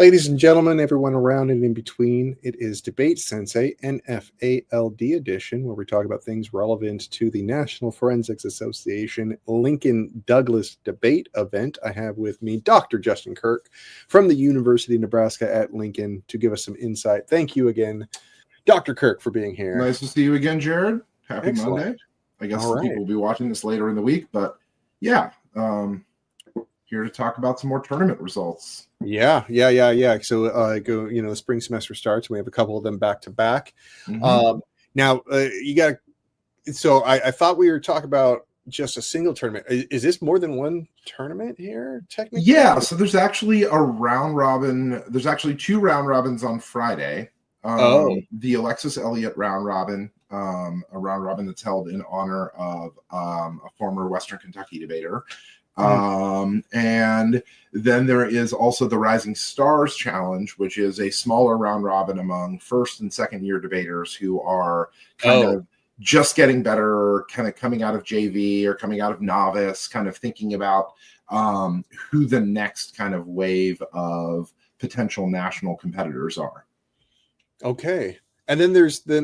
Ladies and gentlemen, everyone around and in between, it is DebateSensei NFA LD edition, where we talk about things relevant to the National Forensics Association Lincoln Douglas debate event. I have with me Dr. Justin Kirk from the University of Nebraska at Lincoln to give us some insight. Thank you again, Dr. Kirk, for being here. Nice to see you again, Jared. Happy Excellent. Monday. I guess All right. people will be watching this later in the week, but yeah, here to talk about some more tournament results. Yeah. So, the spring semester starts. We have a couple of them back to back. Mm-hmm. Now, you got. So, I thought we were talking about just a single tournament. Is this more than one tournament here? Technically, yeah. So there's actually a round robin. There's actually two round robins on Friday. The Alexis Elliott round robin, a round robin that's held in honor of a former Western Kentucky debater. And then there is also the Rising Stars Challenge, which is a smaller round robin among first and second year debaters who are kind of just getting better, kind of coming out of JV or coming out of novice, kind of thinking about who the next kind of wave of potential national competitors are. Okay. And then there's the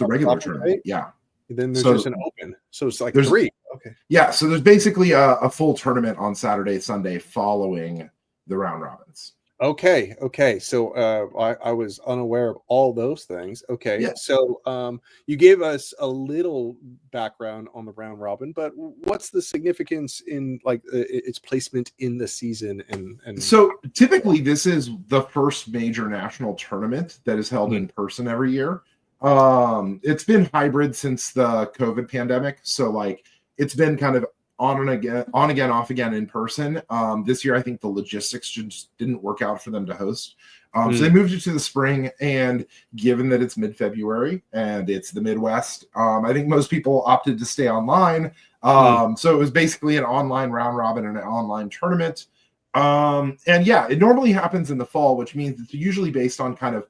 regular tournament. Right? Yeah. And then there's just an open. So it's like three. Okay. Yeah. So there's basically a full tournament on Saturday, Sunday following the round robins. Okay. So I was unaware of all those things. Okay. Yeah. So you gave us a little background on the round robin, but what's the significance in its placement in the season? And so typically this is the first major national tournament that is held in person every year. It's been hybrid since the COVID pandemic. So it's been kind of on again, off again in person. This year, I think the logistics just didn't work out for them to host. So they moved it to the spring, and given that it's mid-February and it's the Midwest, I think most people opted to stay online. So it was basically an online round robin and an online tournament. And yeah, it normally happens in the fall, which means it's usually based on kind of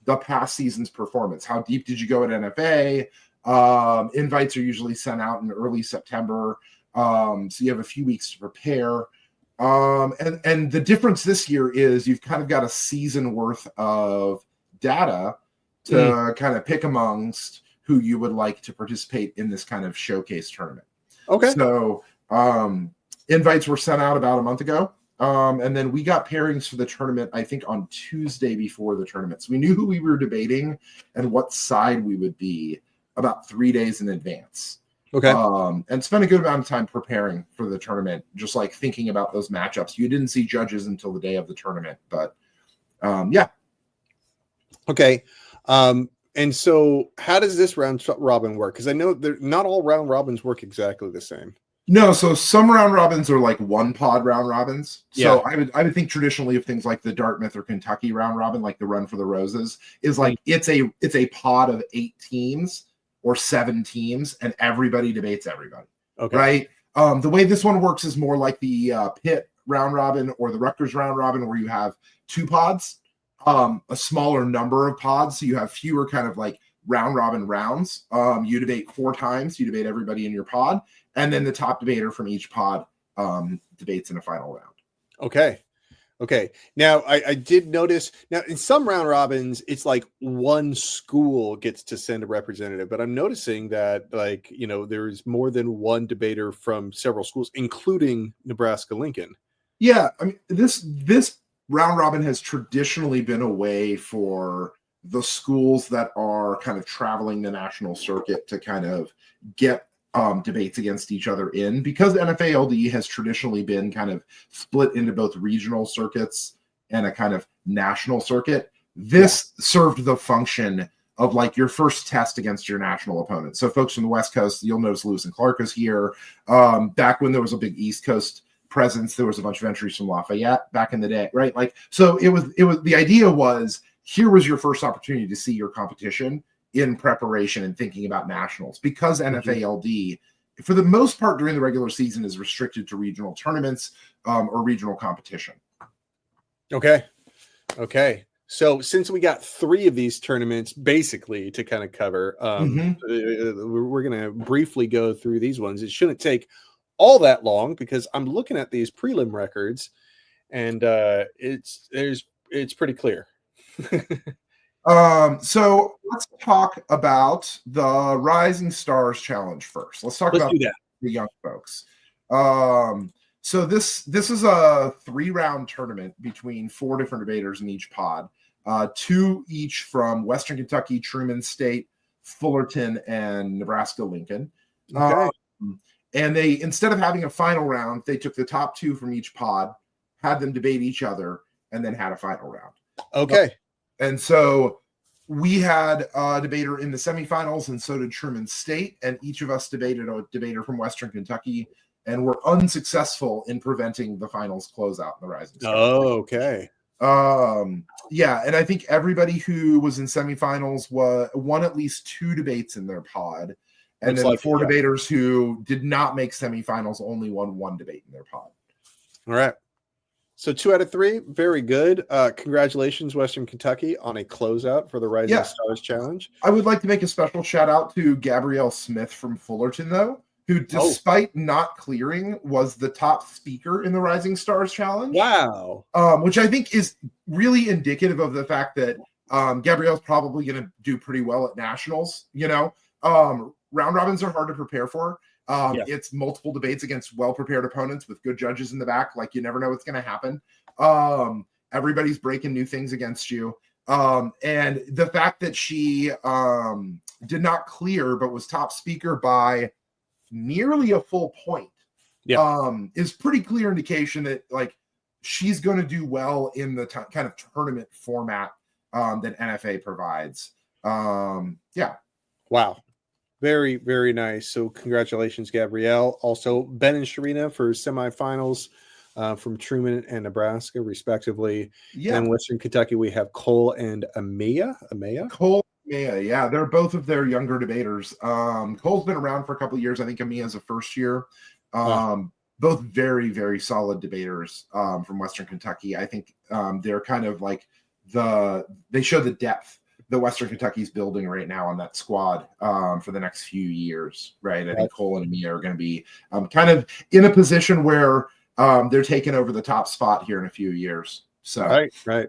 the past season's performance. How deep did you go at NFA? Invites are usually sent out in early September. So you have a few weeks to prepare. And the difference this year is you've kind of got a season worth of data to kind of pick amongst who you would like to participate in this kind of showcase tournament. Okay. So invites were sent out about a month ago. And then we got pairings for the tournament, I think, on Tuesday before the tournament. So we knew who we were debating and what side we would be about 3 days in advance. Okay. And spent a good amount of time preparing for the tournament, just thinking about those matchups. You didn't see judges until the day of the tournament, but yeah. Okay. And so how does this round robin work? Because I know not all round robins work exactly the same. No, so some round robins are like one pod round robins. So I would think traditionally of things like the Dartmouth or Kentucky round robin, like the Run for the Roses, is it's a pod of 8 teams or 7 teams, and everybody debates everybody. Okay. Right? The way this one works is more like the Pitt round robin or the Rutgers round robin, where you have 2 pods, a smaller number of pods, so you have fewer kind of round robin rounds. You debate 4 times. You debate everybody in your pod, and then the top debater from each pod debates in a final round. Okay. Now, I did notice, now in some round robins, it's one school gets to send a representative, but I'm noticing that there's more than one debater from several schools, including Nebraska-Lincoln. Yeah, I mean, this round robin has traditionally been a way for the schools that are kind of traveling the national circuit to kind of get debates against each other in, because NFA LD has traditionally been kind of split into both regional circuits and a kind of national circuit. This served the function of your first test against your national opponent. So folks from the West Coast, you'll notice Lewis and Clark is here. Back when there was a big East Coast presence, there was a bunch of entries from Lafayette back in the day, right? So it was the idea was, here was your first opportunity to see your competition in preparation and thinking about nationals, because NFA LD, for the most part during the regular season, is restricted to regional tournaments or regional competition. Okay. So since we got 3 of these tournaments basically to kind of cover, we're going to briefly go through these ones. It shouldn't take all that long because I'm looking at these prelim records and it's pretty clear. So let's talk about the Rising Stars Challenge first. Let's talk about do that. The young folks. So this is a 3-round tournament between 4 different debaters in each pod, 2 each from Western Kentucky, Truman State, Fullerton, and Nebraska-Lincoln. Okay. And they, instead of having a final round, they took the top 2 from each pod, had them debate each other, and then had a final round. Okay. And so we had a debater in the semifinals, and so did Truman State. And each of us debated a debater from Western Kentucky, and were unsuccessful in preventing the finals closeout in the Rising Stars. Oh, okay. Yeah, and I think everybody who was in semifinals won at least 2 debates in their pod. And then the 4 debaters who did not make semifinals only won 1 debate in their pod. All right. So 2 out of 3, very good. Congratulations, Western Kentucky, on a closeout for the Rising Stars Challenge. I would like to make a special shout out to Gabrielle Smith from Fullerton, though, who, despite not clearing, was the top speaker in the Rising Stars Challenge. Wow. Which I think is really indicative of the fact that Gabrielle's probably going to do pretty well at nationals. You know, round robins are hard to prepare for. It's multiple debates against well-prepared opponents with good judges in the back. Like, you never know what's going to happen. Everybody's breaking new things against you. And the fact that she did not clear but was top speaker by nearly a full point is pretty clear indication that, like, she's going to do well in the kind of tournament format that NFA provides. Wow. Very, very nice. So congratulations, Gabrielle. Also, Ben and Sharina for semifinals from Truman and Nebraska, respectively. Yeah. And in Western Kentucky, we have Cole and Amaya. Cole, yeah. They're both of their younger debaters. Cole's been around for a couple of years. I think Amaya's a first year. Both very, very solid debaters from Western Kentucky. I think they're kind of like they show the depth that Western Kentucky's building right now on that squad for the next few years, right? I think Cole and Amia are going to be kind of in a position where they're taking over the top spot here in a few years. So right.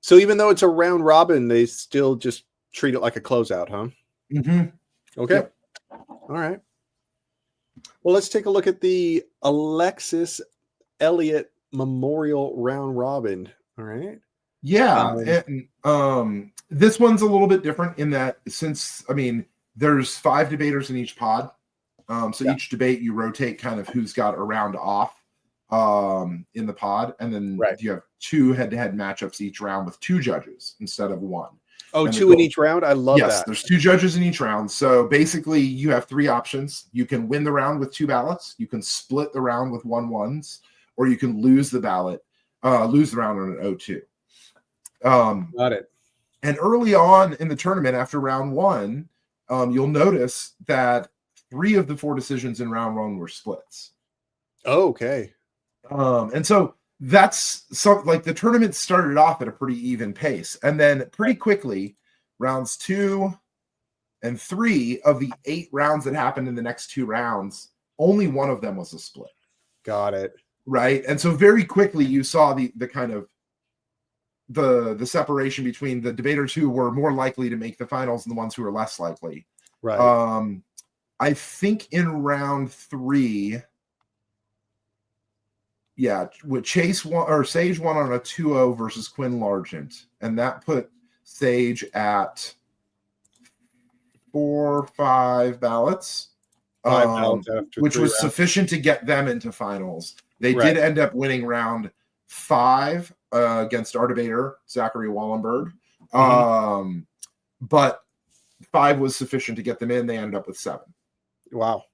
So even though it's a round robin, they still just treat it like a closeout, huh? Mm-hmm. Okay. Yep. All right. Well, let's take a look at the Alexis Elliott Memorial Round Robin. All right. Yeah. This one's a little bit different in that there's 5 debaters in each pod. Each debate you rotate kind of who's got a round off in the pod. And then you have 2 head-to-head matchups each round with 2 judges instead of 1. Oh, 2 in each round? I love that. Yes, there's 2 judges in each round. So basically you have 3 options. You can win the round with 2 ballots. You can split the round with 1-1s, or you can lose the round on an 0-2. Got it. And early on in the tournament, after round 1, you'll notice that 3 of the 4 decisions in round 1 were splits. Oh, okay. And so that's the tournament started off at a pretty even pace. And then pretty quickly, rounds 2 and 3 of the 8 rounds that happened in the next 2 rounds, only one of them was a split. Got it. Right. And so very quickly you saw the kind of the separation between the debaters who were more likely to make the finals and the ones who were less likely. Right. I think in round 3, Sage won on a 2-0 versus Quinn Largent, and that put Sage at 4 or 5 ballots, which was sufficient to get them into finals. They did end up winning round 5 against our debater, Zachary Wallenberg. But 5 was sufficient to get them in. They ended up with 7. Wow.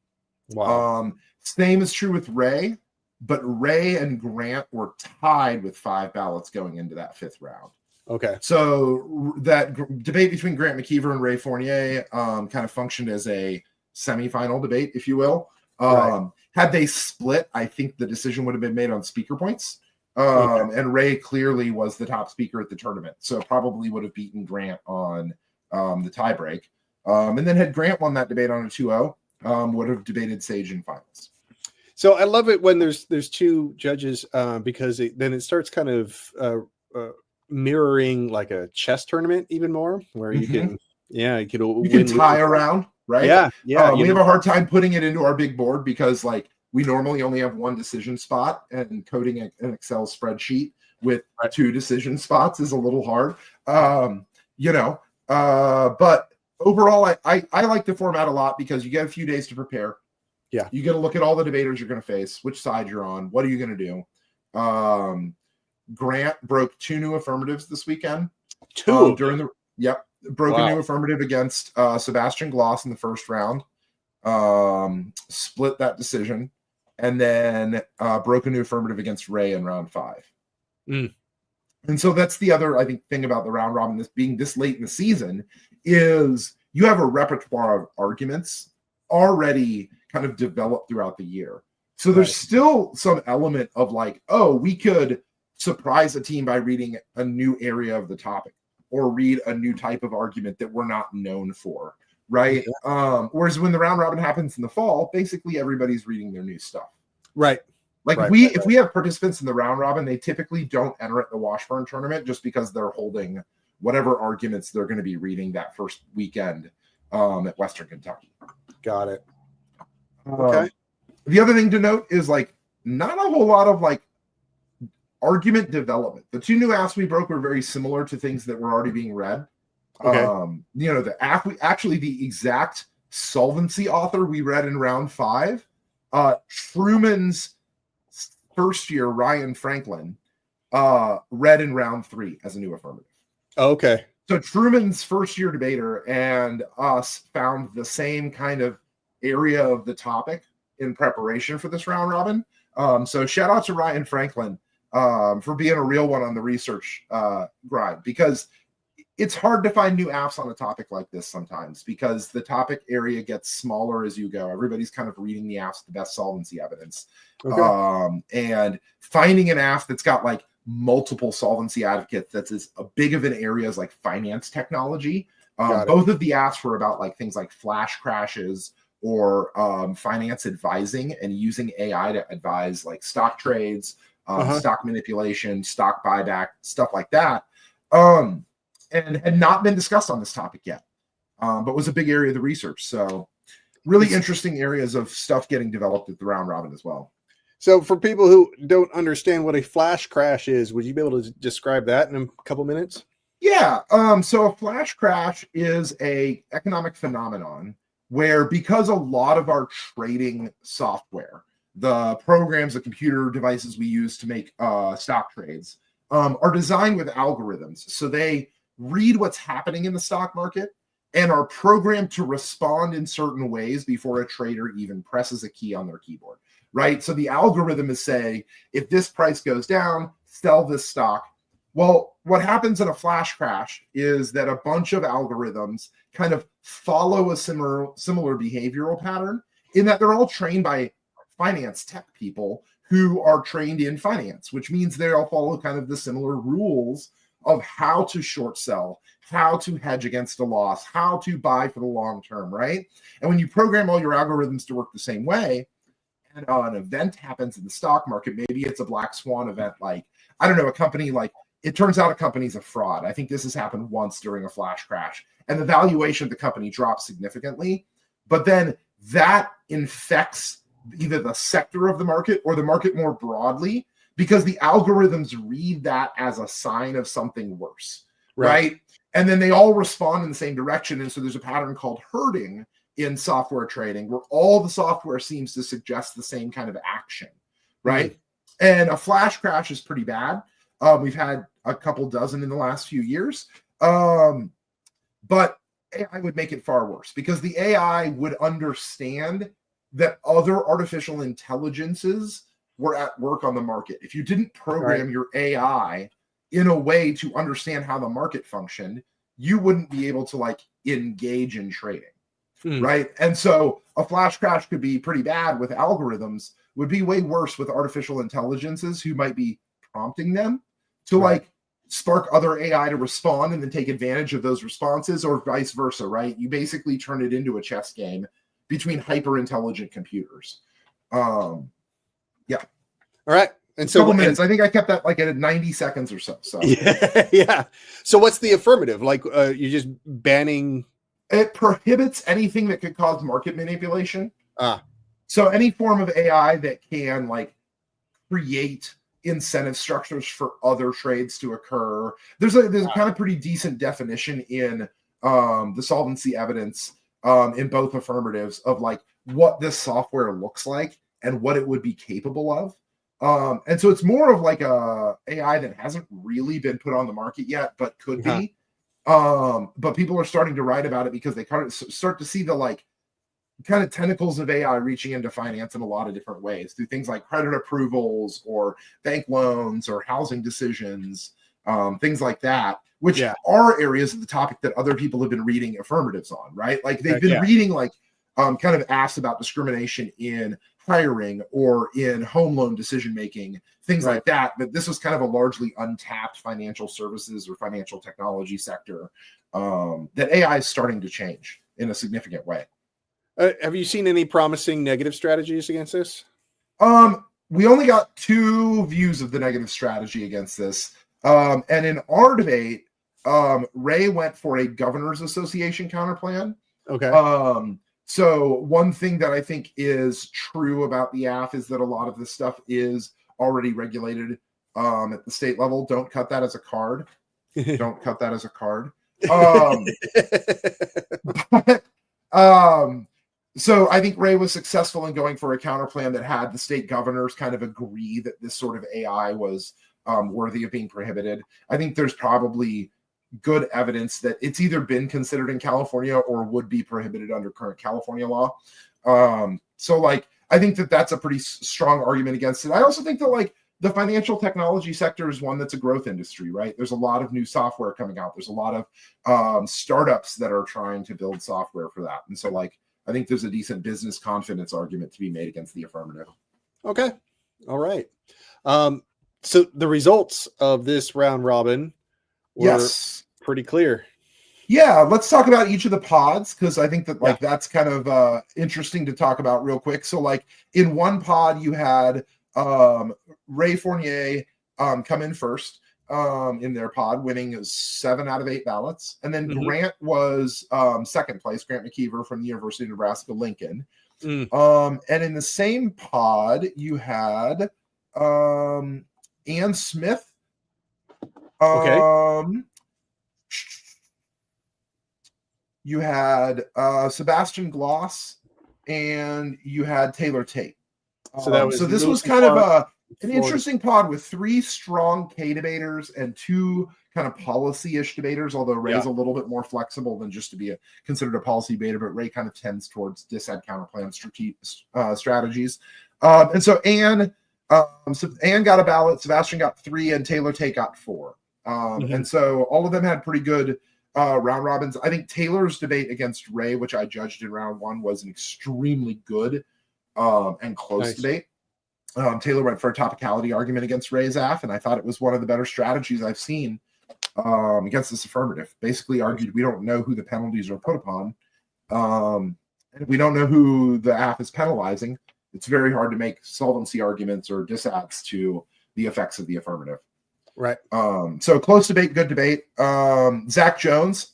Same is true with Ray, but Ray and Grant were tied with 5 ballots going into that 5th round. Okay. So that debate between Grant McKeever and Ray Fournier kind of functioned as a semifinal debate, if you will. Had they split, I think the decision would have been made on speaker points. And Ray clearly was the top speaker at the tournament, so probably would have beaten Grant on the tiebreak. And then had Grant won that debate on a 2-0, would have debated Sage in finals. So I love it when there's two judges because then it starts kind of mirroring like a chess tournament even more, where you can you can tie around, right? Yeah. We have a hard time putting it into our big board because like we normally only have one decision spot, and coding an Excel spreadsheet with two decision spots is a little hard. But overall, I like the format a lot because you get a few days to prepare. Yeah. You get to look at all the debaters you're going to face, which side you're on, what are you going to do? Grant broke 2 new affirmatives this weekend. Broke a new affirmative against Sebastian Gloss in the first round. Split that decision, and then broke a new affirmative against Ray in round 5. And so that's the other, I think, thing about the round robin, this being this late in the season, is you have a repertoire of arguments already kind of developed throughout the year. So there's still some element of like, oh, we could surprise a team by reading a new area of the topic or read a new type of argument that we're not known for, right? Whereas when the round robin happens in the fall, basically everybody's reading their new stuff. Right. Like if we have participants in the round robin, they typically don't enter at the Washburn tournament just because they're holding whatever arguments they're going to be reading that first weekend at Western Kentucky. Got it. Okay. The other thing to note is like not a whole lot of like argument development. The 2 new asks we broke were very similar to things that were already being read. Okay. The exact solvency author we read in round 5, Truman's first year, Ryan Franklin, read in round 3 as a new affirmative. Okay. So Truman's first year debater and us found the same kind of area of the topic in preparation for this round robin. So shout out to Ryan Franklin for being a real one on the research grind, because it's hard to find new apps on a topic like this sometimes because the topic area gets smaller as you go. Everybody's kind of reading the apps, the best solvency evidence. Okay. And finding an app that's got like multiple solvency advocates that's as big of an area as like finance technology. Both of the apps were about like things like flash crashes or finance advising and using AI to advise like stock trades, stock manipulation, stock buyback, stuff like that. And had not been discussed on this topic yet, but was a big area of the research. So really interesting areas of stuff getting developed at the round robin as well. So for people who don't understand what a flash crash is, would you be able to describe that in a couple minutes? Yeah. So a flash crash is a economic phenomenon where, because a lot of our trading software, the programs, the computer devices we use to make stock trades, are designed with algorithms. So they read what's happening in the stock market and are programmed to respond in certain ways before a trader even presses a key on their keyboard, right? So the algorithm is saying, if this price goes down, sell this stock. Well, what happens in a flash crash is that a bunch of algorithms kind of follow a similar behavioral pattern in that they're all trained by finance tech people who are trained in finance, which means they all follow kind of the similar rules of how to short sell, how to hedge against a loss, how to buy for the long term, right? And when you program all your algorithms to work the same way, and an event happens in the stock market, maybe it's a black swan event, like, I don't know, a company like, it turns out a company's a fraud. I think this has happened once during a flash crash, and the valuation of the company drops significantly, but then that infects either the sector of the market or the market more broadly, because the algorithms read that as a sign of something worse, right? And then they all respond in the same direction. And so there's a pattern called herding in software trading where all the software seems to suggest the same kind of action, right? And a flash crash is pretty bad. We've had a couple dozen in the last few years. But AI would make it far worse, because the AI would understand that other artificial intelligences were at work on the market. If you didn't program your AI in a way to understand how the market functioned, you wouldn't be able to like engage in trading, right? And so a flash crash could be pretty bad with algorithms, would be way worse with artificial intelligences who might be prompting them to like spark other AI to respond and then take advantage of those responses, or vice versa, right? You basically turn it into a chess game between hyper intelligent computers. All right. And so, couple minutes. I think I kept that like at 90 seconds or so. So yeah. So what's the affirmative? Like, you're just banning. It prohibits anything that could cause market manipulation. Ah. So any form of AI that can like create incentive structures for other trades to occur. There's a kind of pretty decent definition in the solvency evidence in both affirmatives of like what this software looks like and what it would be capable of. And so it's more of like a AI that hasn't really been put on the market yet, but could be. But people are starting to write about it because they kind of start to see the like kind of tentacles of AI reaching into finance in a lot of different ways through things like credit approvals or bank loans or housing decisions, things like that, which are areas of the topic that other people have been reading affirmatives on, right? Like they've been reading like kind of asks about discrimination in hiring or in home loan decision making, things like that. But this was kind of a largely untapped financial services or financial technology sector that AI is starting to change in a significant way. Have you seen any promising negative strategies against this? We only got 2 views of the negative strategy against this. And in our debate, Ray went for a Governors Association counterplan. Okay. So one thing that I think is true about the AF is that a lot of this stuff is already regulated at the state level. Don't cut that as a card. Don't cut that as a card. So I think Ray was successful in going for a counterplan that had the state governors kind of agree that this sort of AI was worthy of being prohibited. I think there's probably good evidence that it's either been considered in California or would be prohibited under current California law. So like, I think that that's a pretty strong argument against it. I also think that like the financial technology sector is one that's a growth industry, right? There's a lot of new software coming out. There's a lot of startups that are trying to build software for that. And so like, I think there's a decent business confidence argument to be made against the affirmative. Okay. All right. So the results of this round robin were pretty clear. Yeah, let's talk about each of the pods because I think that like that's kind of interesting to talk about real quick. So like in one pod you had Ray Fournier come in first in their pod, winning 7 out of 8 ballots, and then Grant was second place. Grant McKeever from the University of Nebraska-Lincoln. And in the same pod you had Ann Smith. You had Sebastian Gloss, and you had Taylor Tate. So this was kind of an interesting pod with 3 strong K debaters and 2 kind of policy-ish debaters, although Ray's a little bit more flexible than just to be considered a policy debater, but Ray kind of tends towards dissent counterplan strategies. And so Ann got a ballot, Sebastian got 3, and Taylor Tate got 4. And so all of them had pretty good round robins. I think Taylor's debate against Ray, which I judged in round 1, was an extremely good and close debate. Taylor went for a topicality argument against Ray's AF, and I thought it was one of the better strategies I've seen against this affirmative. Basically argued we don't know who the penalties are put upon. And if we don't know who the AF is penalizing, it's very hard to make solvency arguments or disats to the effects of the affirmative. Right. So close debate, good debate. Zach Jones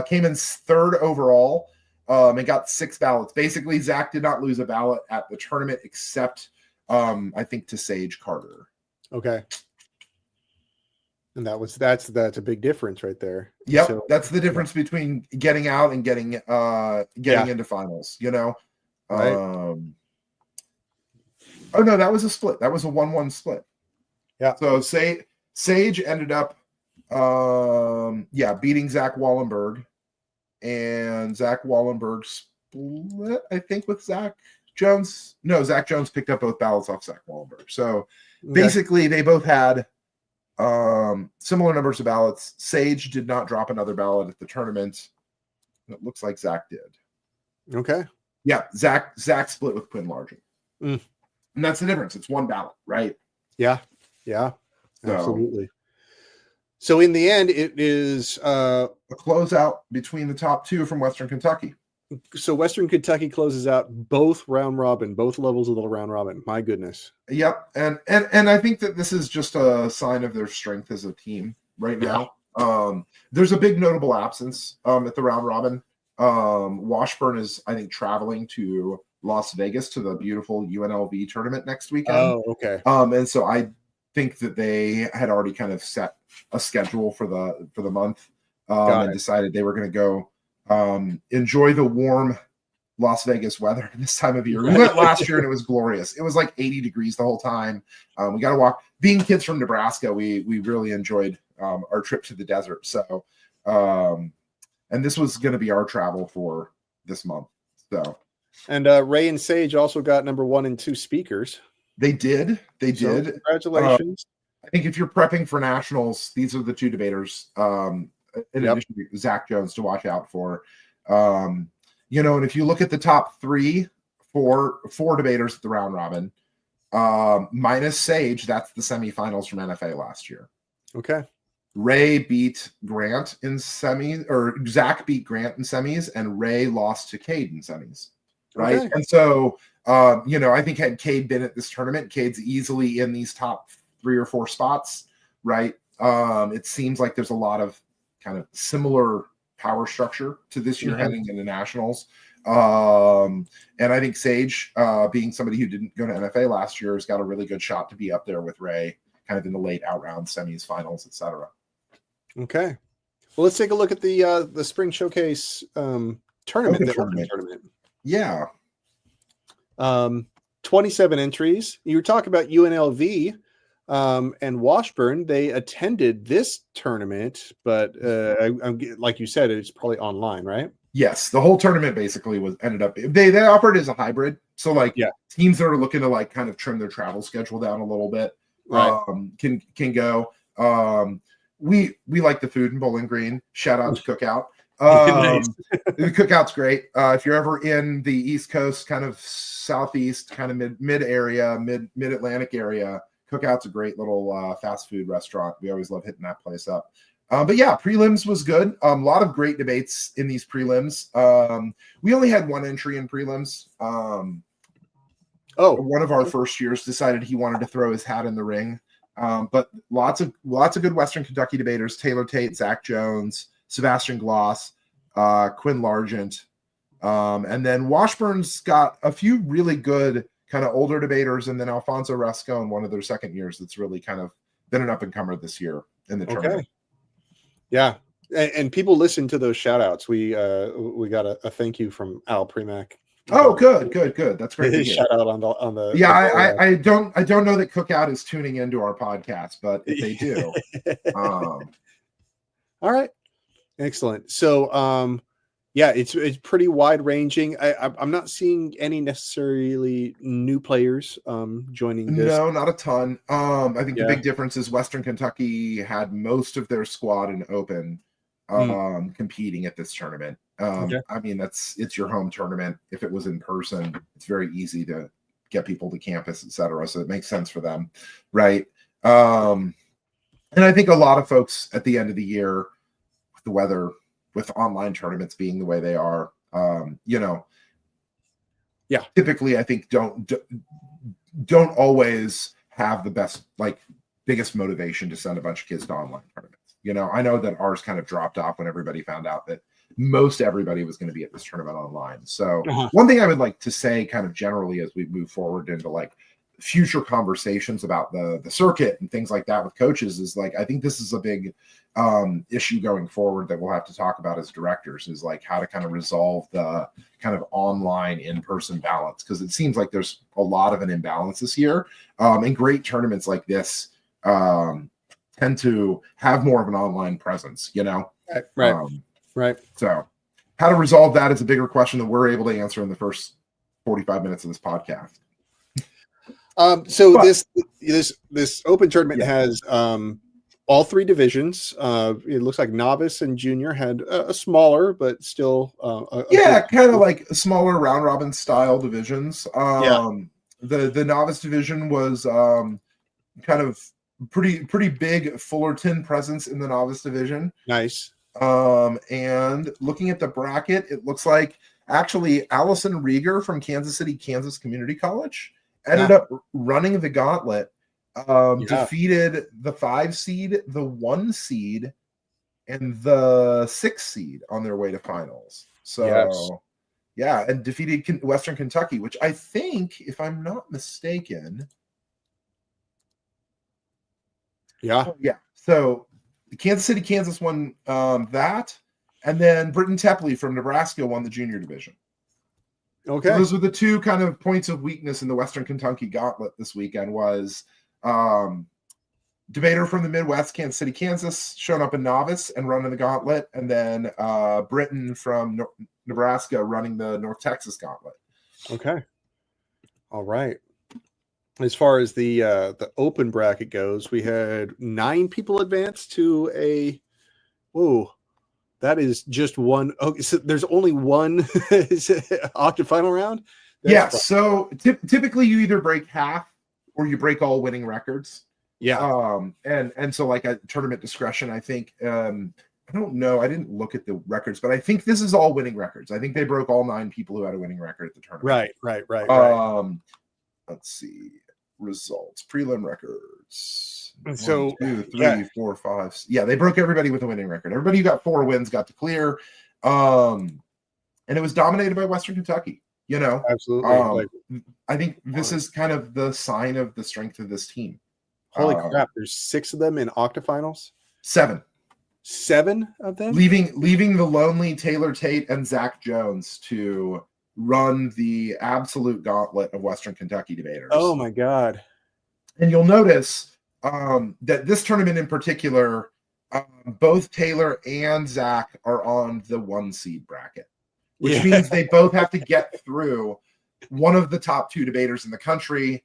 came in 3rd overall and got 6 ballots. Basically, Zach did not lose a ballot at the tournament except I think to Sage Carter. Okay. And that's a big difference right there. Yep. So, that's the difference between getting out and getting into finals, you know? Right. Oh no, that was a split. That was a 1-1 split. Yeah. So Sage ended up beating Zach Wallenberg, and Zach Wallenberg split, I think, with Zach Jones. No, Zach Jones picked up both ballots off Zach Wallenberg. So basically they both had similar numbers of ballots. Sage did not drop another ballot at the tournament. It looks like Zach did. Okay. Yeah, Zach split with Quinn Largent. And that's the difference. It's 1 ballot, right? Yeah. Absolutely. So in the end, it is a closeout between the top 2 from Western Kentucky. So Western Kentucky closes out both round robin, both levels of the round robin. My goodness. Yep, and I think that this is just a sign of their strength as a team right now. There's a big notable absence at the round robin. Washburn is, I think, traveling to Las Vegas to the beautiful UNLV tournament next weekend. Oh, okay. And so I think that they had already kind of set a schedule for the month and decided they were going to go enjoy the warm Las Vegas weather this time of year. We went last year and it was glorious. It was like 80 degrees the whole time. We got to walk. Being kids from Nebraska, we really enjoyed our trip to the desert. So, and this was going to be our travel for this month. So, and Ray and Sage also got number 1 and 2 speakers. They did. Congratulations. I think if you're prepping for nationals, these are the 2 debaters. In addition to Zach Jones to watch out for. And if you look at the top 4 debaters at the round robin, minus Sage, that's the semifinals from NFA last year. Okay. Ray beat Grant in semis, or Zach beat Grant in semis, and Ray lost to Cade in semis. Right. Okay. And so, I think had Cade been at this tournament, Cade's easily in these top 3 or 4 spots. Right. It seems like there's a lot of kind of similar power structure to this year heading into nationals. And I think Sage, being somebody who didn't go to NFA last year, has got a really good shot to be up there with Ray, kind of in the late out round semis, finals, etc. Okay. Well, let's take a look at the Spring Showcase tournament. Yeah. 27 entries. You were talking about UNLV and Washburn. They attended this tournament, but I'm like you said, it's probably online, right? Yes, the whole tournament basically ended up they offered as a hybrid. So teams that are looking to like kind of trim their travel schedule down a little bit can go. We like the food in Bowling Green. Shout out to Cookout. The Cookout's great. If you're ever in the East Coast, kind of southeast, kind of mid area, mid Atlantic area, Cookout's a great little fast food restaurant. We always love hitting that place up. But yeah, prelims was good. A lot of great debates in these prelims. We only had 1 entry in prelims. One of our first years decided he wanted to throw his hat in the ring. But lots of good Western Kentucky debaters: Taylor Tate, Zach Jones, Sebastian Gloss, Quinn Largent, and then Washburn's got a few really good kind of older debaters, and then Alfonso Resco in one of their second years that's really kind of been an up-and-comer this year in the tournament. Yeah, and people listen to those shout-outs. We got a thank you from Al Premack. Oh, good. That's great. His shout out on the I don't know that Cookout is tuning into our podcast, but if they do, all right, excellent. So, it's pretty wide ranging. I'm not seeing any necessarily new players joining this. No, not a ton. I think the big difference is Western Kentucky had most of their squad in open competing at this tournament. I mean, it's your home tournament. If it was in person, it's very easy to get people to campus, etc. So it makes sense for them, right? And I think a lot of folks at the end of the year, with the weather, with online tournaments being the way they are, typically I think don't always have the best, biggest motivation to send a bunch of kids to online tournaments. I know that ours kind of dropped off when everybody found out that most everybody was going to be at this tournament online. So one thing I would like to say kind of generally as we move forward into future conversations about the circuit and things like that with coaches is I think this is a big issue going forward that we'll have to talk about as directors is how to kind of resolve the kind of online in-person balance. Cause it seems like there's a lot of an imbalance this year. And great tournaments like this tend to have more of an online presence, Right. So how to resolve that is a bigger question that we're able to answer in the first 45 minutes of this podcast. This open tournament has all 3 divisions. It looks like novice and junior had a smaller, but still kind of like smaller round robin style divisions. The novice division was kind of pretty big Fullerton presence in the novice division. Nice. And looking at the bracket, it looks like Actually, Allison Rieger from Kansas City, Kansas Community College ended up running the gauntlet, defeated the 5 seed, the 1 seed, and the 6 seed on their way to finals. So, yeah, and defeated Western Kentucky, which I think, if I'm not mistaken, so Kansas City, Kansas won that, and then Britton Tepley from Nebraska won the junior division. Okay, so those are the 2 kind of points of weakness in the Western Kentucky gauntlet this weekend. Was debater from the Midwest, Kansas City, Kansas, shown up in novice and running the gauntlet, and then Britton from Nebraska running the North Texas gauntlet. Okay, all right. As far as the open bracket goes, we had 9 people advance to a. Whoa, that is just one. Okay, so there's only one octafinal round. So typically you either break half or you break all winning records. And so like a tournament discretion, I think. I don't know. I didn't look at the records, but I think this is all winning records. I think they broke all 9 people who had a winning record at the tournament. Right. Let's see. Results, prelim records. So 1, 2, 3, 4, 5. Yeah, they broke everybody with a winning record. Everybody who got 4 wins got to clear. And it was dominated by Western Kentucky. Absolutely. I think this is kind of the sign of the strength of this team. Holy crap! There's 6 of them in octafinals. 7 of them. Leaving the lonely Taylor Tate and Zach Jones to run the absolute gauntlet of Western Kentucky debaters. Oh my God. And you'll notice that this tournament in particular, both Taylor and Zach are on the 1 seed bracket, which means they both have to get through one of the top 2 debaters in the country,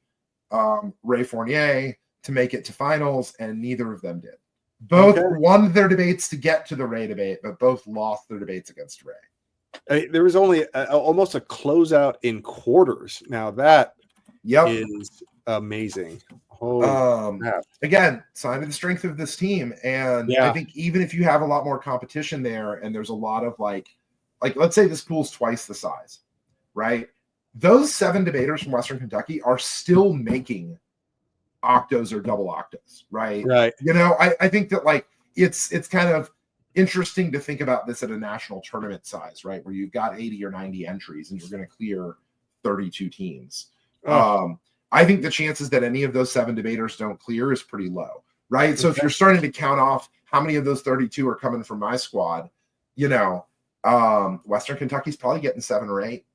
Ray Fournier, to make it to finals, and neither of them did. Both won their debates to get to the Ray debate, but both lost their debates against Ray. There was only almost a closeout in quarters. Now that is amazing. Again, sign of the strength of this team. And I think even if you have a lot more competition there, and there's a lot of like let's say this pool's twice the size, right? Those 7 debaters from Western Kentucky are still making octos or double octos, right? I think that like it's kind of interesting to think about this at a national tournament size, right? Where you've got 80 or 90 entries and you're going to clear 32 teams. I think the chances that any of those 7 debaters don't clear is pretty low, right? So if you're starting to count off how many of those 32 are coming from my squad, Western Kentucky's probably getting 7 or 8.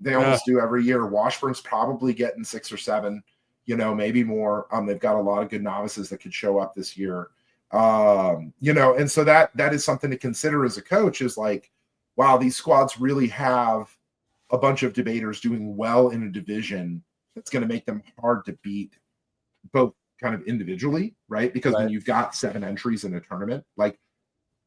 They almost do every year. Washburn's probably getting 6 or 7, maybe more. They've got a lot of good novices that could show up this year. And so that is something to consider as a coach, is like, wow, these squads really have a bunch of debaters doing well in a division that's going to make them hard to beat, both kind of individually, right? Because when you've got 7 entries in a tournament, like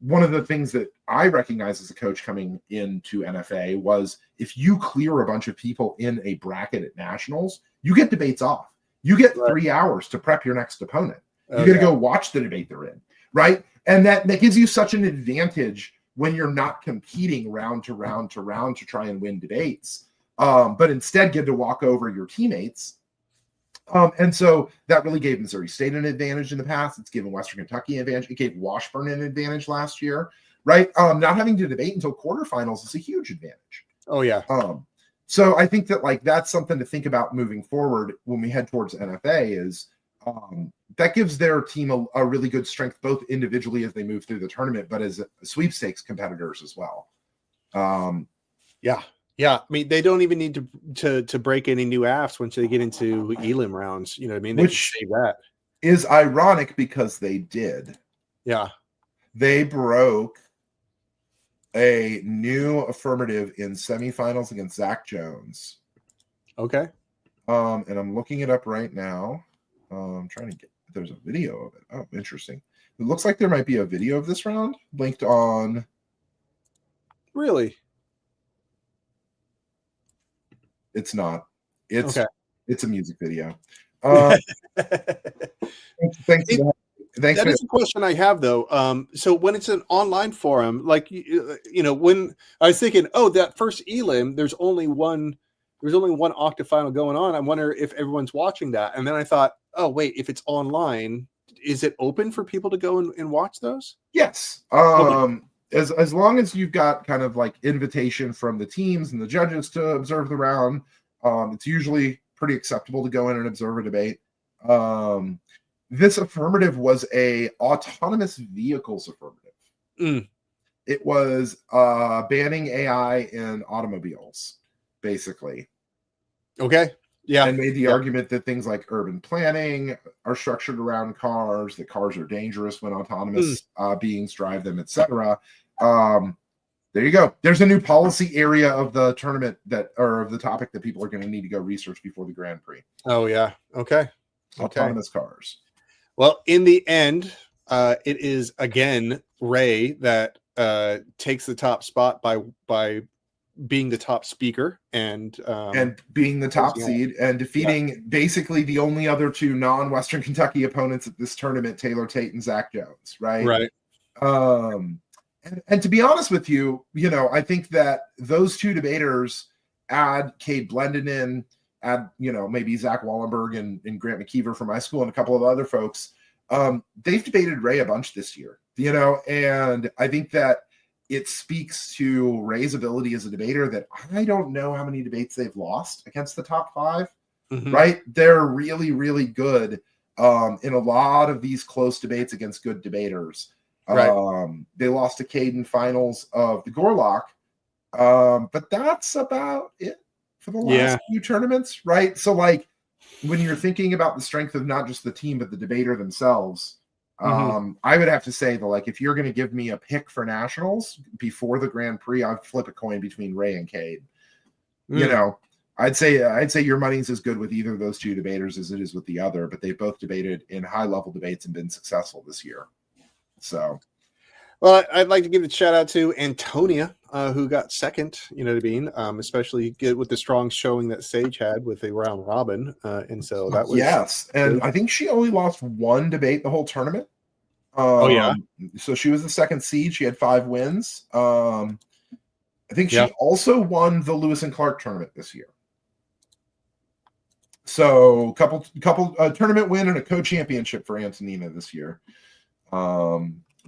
one of the things that I recognize as a coach coming into NFA was if you clear a bunch of people in a bracket at nationals, you get debates off. You get 3 hours to prep your next opponent. You got to go watch the debate they're in, right? And that gives you such an advantage when you're not competing round to round to round to try and win debates, but instead get to walk over your teammates. And so that really gave Missouri State an advantage in the past. It's given Western Kentucky an advantage. It gave Washburn an advantage last year, right? Not having to debate until quarterfinals is a huge advantage. So I think that like that's something to think about moving forward when we head towards NFA is that gives their team a really good strength, both individually as they move through the tournament, but as sweepstakes competitors as well. I mean, they don't even need to break any new AFs once they get into Elim rounds. You know what I mean? They Which can save that. Is ironic because they did. They broke a new affirmative in semifinals against Zach Jones. And I'm looking it up right now. I'm trying to get, there's a video of it. Oh, interesting. It looks like there might be a video of this round linked on. Really? It's not. It's a music video. Thanks Thanks. That is a question I have, though. So when it's an online forum, like when I was thinking, oh, that first elim, there's only one octafinal going on. I wonder if everyone's watching that. And then I thought, oh wait, if it's online, is it open for people to go and watch those? Yes. As long as you've got kind of like invitation from the teams and the judges to observe the round, it's usually pretty acceptable to go in and observe a debate. This affirmative was a autonomous vehicles affirmative. It was banning AI in automobiles, basically. Okay. Yeah. And made the argument that things like urban planning are structured around cars, that cars are dangerous when autonomous beings drive them, etc. There you go. There's a new policy area of the tournament of the topic that people are going to need to go research before the Grand Prix. Oh, yeah. Okay. Autonomous cars. Well, in the end, it is again Ray that takes the top spot by being the top speaker and being the top seed and defeating basically the only other two non-Western Kentucky opponents at this tournament, Taylor Tate and Zach Jones, right? Right. And to be honest with you, I think that those two debaters, add Cade Blendon in, add, maybe Zach Wallenberg and Grant McKeever from my school and a couple of other folks, they've debated Ray a bunch this year, and I think that it speaks to Ray's ability as a debater that I don't know how many debates they've lost against the top five, right? They're really, really good in a lot of these close debates against good debaters. Right. They lost to Cade in finals of the Gorlock, but that's about it for the last few tournaments, right? So, like, when you're thinking about the strength of not just the team but the debater themselves, I would have to say that, like, if you're going to give me a pick for nationals before the Grand Prix, I'd flip a coin between Ray and Cade. I'd say your money's as good with either of those two debaters as it is with the other, but they've both debated in high level debates and been successful this year. So, well, I'd like to give a shout out to Antonia, who got second, especially good with the strong showing that Sage had with the round robin. And so that was and I think she only lost one debate the whole tournament. So she was the second seed. She had 5 wins. I think she also won the Lewis and Clark tournament this year. So couple tournament win and a co-championship for Antonina this year.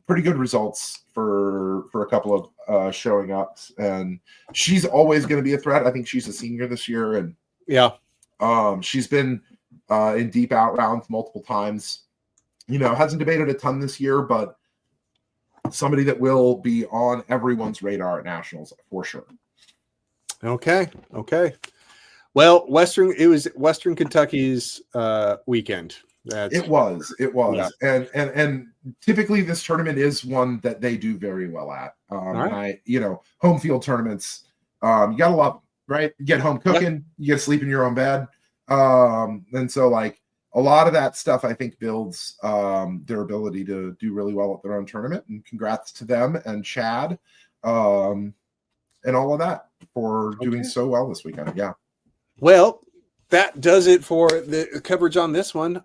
Pretty good results for a couple of showing ups, and she's always going to be a threat. I think she's a senior this year, and she's been in deep out rounds multiple times. Hasn't debated a ton this year, but somebody that will be on everyone's radar at nationals for sure. Okay. Well, it was Western Kentucky's weekend. It was, and typically this tournament is one that they do very well at. Right. Home field tournaments, you gotta love them, right? You get home cooking, you get to sleep in your own bed, and so, like, a lot of that stuff I think builds their ability to do really well at their own tournament. And congrats to them and Chad, and all of that for doing so well this weekend. Yeah. Well, that does it for the coverage on this one.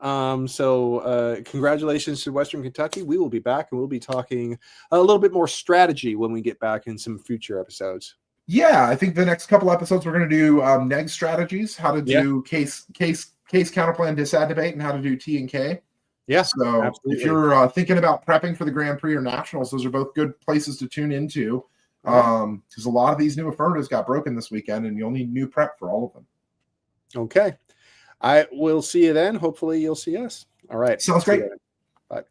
So congratulations to Western Kentucky. We will be back, and we'll be talking a little bit more strategy when we get back in some future episodes. Yeah, I think the next couple episodes we're going to do neg strategies, how to do case counterplan disad debate, and how to do T and K. Yeah, so absolutely. If you're thinking about prepping for the Grand Prix or nationals, those are both good places to tune into, because a lot of these new affirmatives got broken this weekend, and you'll need new prep for all of them. Okay. I will see you then. Hopefully you'll see us. All right. Sounds great. Bye.